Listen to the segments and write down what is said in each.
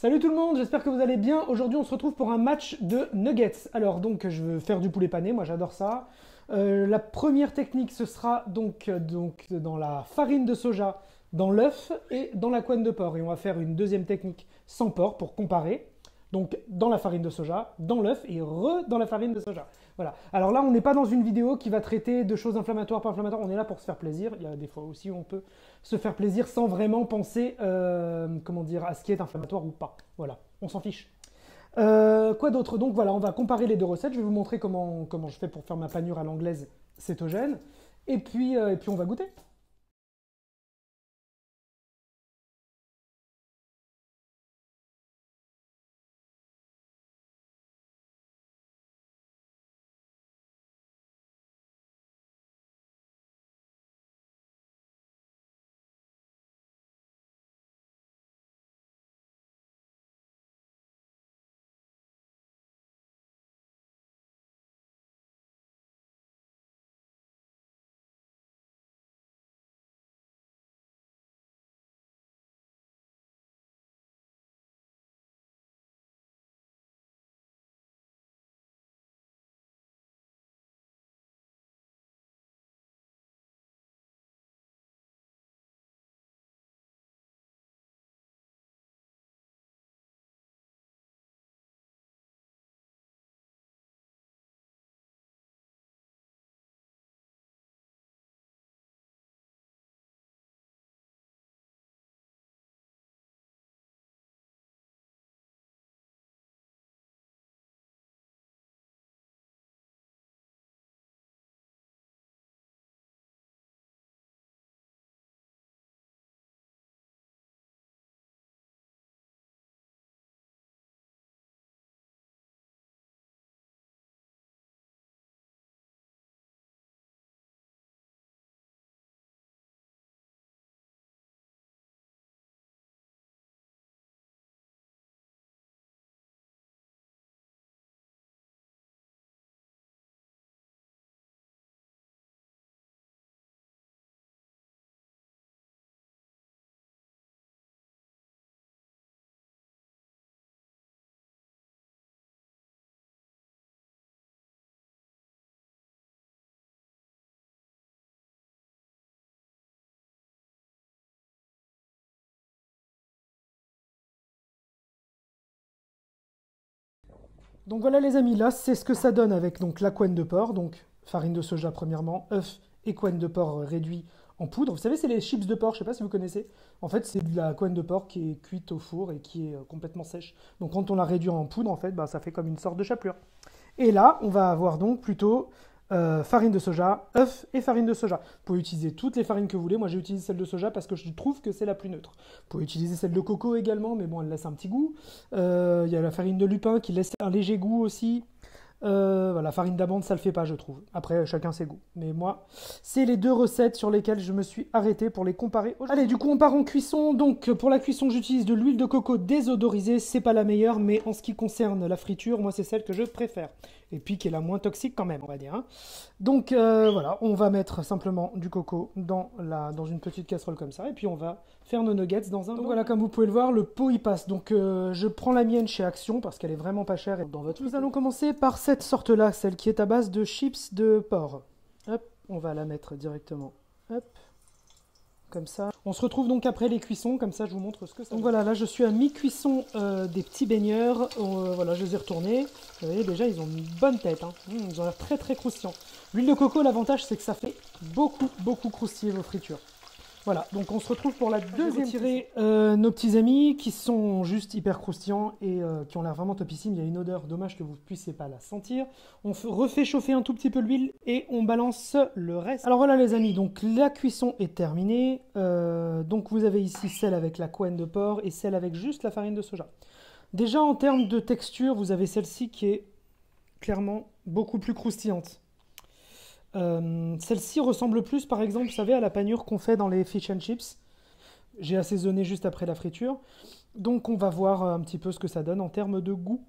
Salut tout le monde, j'espère que vous allez bien. Aujourd'hui, on se retrouve pour un match de nuggets. Alors, donc, je veux faire du poulet pané, moi j'adore ça. La première technique, ce sera donc dans la farine de soja, dans l'œuf et dans la couenne de porc. Et on va faire une deuxième technique sans porc pour comparer. Donc, dans la farine de soja, dans l'œuf et dans la farine de soja. Voilà. Alors là, on n'est pas dans une vidéo qui va traiter de choses inflammatoires, pas inflammatoires. On est là pour se faire plaisir. Il y a des fois aussi où on peut se faire plaisir sans vraiment penser, comment dire, à ce qui est inflammatoire ou pas. Voilà, on s'en fiche. Quoi d'autre? Donc voilà, on va comparer les deux recettes. Je vais vous montrer comment je fais pour faire ma panure à l'anglaise cétogène. Et puis on va goûter. Donc voilà les amis, là c'est ce que ça donne avec donc, la couenne de porc, donc farine de soja premièrement, œuf et couenne de porc réduit en poudre. Vous savez, c'est les chips de porc, je ne sais pas si vous connaissez. En fait, c'est de la couenne de porc qui est cuite au four et qui est complètement sèche. Donc quand on la réduit en poudre, en fait, bah, ça fait comme une sorte de chapelure. Et là, on va avoir donc plutôt farine de soja, œuf et farine de soja. Vous pouvez utiliser toutes les farines que vous voulez. Moi, j'ai utilisé celle de soja parce que je trouve que c'est la plus neutre. Vous pouvez utiliser celle de coco également, mais bon, elle laisse un petit goût. Il y a la farine de lupin qui laisse un léger goût aussi. Voilà, farine d'amande, ça le fait pas, je trouve. Après, chacun ses goûts. Mais moi, c'est les deux recettes sur lesquelles je me suis arrêté pour les comparer. Allez, du coup, on part en cuisson. Donc, pour la cuisson, j'utilise de l'huile de coco désodorisée. C'est pas la meilleure, mais en ce qui concerne la friture, moi, c'est celle que je préfère. Et puis, qui est la moins toxique quand même, on va dire. Hein. Donc, voilà, on va mettre simplement du coco dans une petite casserole comme ça. Et puis, on va faire nos nuggets dans un... Donc, voilà, comme vous pouvez le voir, le pot, il passe. Donc, je prends la mienne chez Action parce qu'elle est vraiment pas chère. Et dans votre... Nous allons commencer par cette sorte-là, celle qui est à base de chips de porc. Hop, on va la mettre directement. Hop, comme ça. On se retrouve donc après les cuissons, comme ça je vous montre ce que ça fait. Donc voilà, là je suis à mi-cuisson des petits baigneurs. Voilà, je les ai retournés. Vous voyez, déjà ils ont une bonne tête. Hein. Ils ont l'air très très croustillants. L'huile de coco, l'avantage c'est que ça fait beaucoup croustiller vos fritures. Voilà, donc on se retrouve pour la deuxième. Tirer nos petits amis qui sont juste hyper croustillants et qui ont l'air vraiment topissimes. Il y a une odeur, dommage que vous ne puissiez pas la sentir. On refait chauffer un tout petit peu l'huile et on balance le reste. Alors voilà les amis, donc la cuisson est terminée. Donc vous avez ici celle avec la couenne de porc et celle avec juste la farine de soja. Déjà en termes de texture, vous avez celle-ci qui est clairement beaucoup plus croustillante. Celle-ci ressemble plus, par exemple, vous savez, à la panure qu'on fait dans les fish and chips. J'ai assaisonné juste après la friture. Donc on va voir un petit peu ce que ça donne en termes de goût.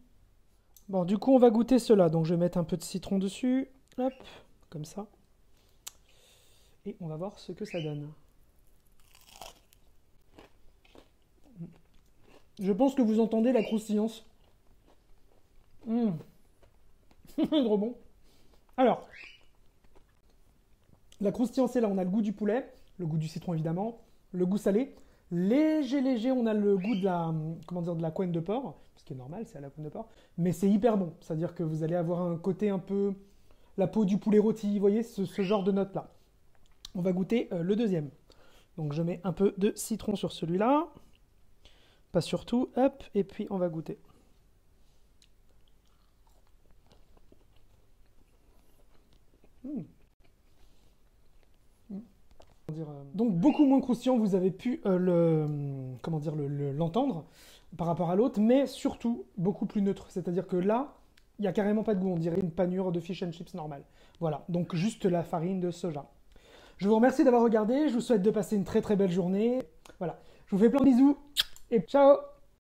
Bon, du coup, on va goûter cela. Donc je vais mettre un peu de citron dessus. Hop, comme ça. Et on va voir ce que ça donne. Je pense que vous entendez la croustillance. Mmh. Trop bon. Alors, la croustillance est là, on a le goût du poulet, le goût du citron évidemment, le goût salé. Léger, on a le goût de la, comment dire, de la couenne de porc, ce qui est normal, c'est à la couenne de porc, mais c'est hyper bon. C'est-à-dire que vous allez avoir un côté un peu la peau du poulet rôti, vous voyez, ce genre de note-là. On va goûter le deuxième. Donc je mets un peu de citron sur celui-là, pas sur tout, hop, et puis on va goûter. Mmh. Donc beaucoup moins croustillant, vous avez pu comment dire, l'entendre par rapport à l'autre, mais surtout beaucoup plus neutre. C'est-à-dire que là, il n'y a carrément pas de goût, on dirait une panure de fish and chips normale. Voilà, donc juste la farine de soja. Je vous remercie d'avoir regardé, je vous souhaite de passer une très très belle journée. Voilà, je vous fais plein de bisous et ciao!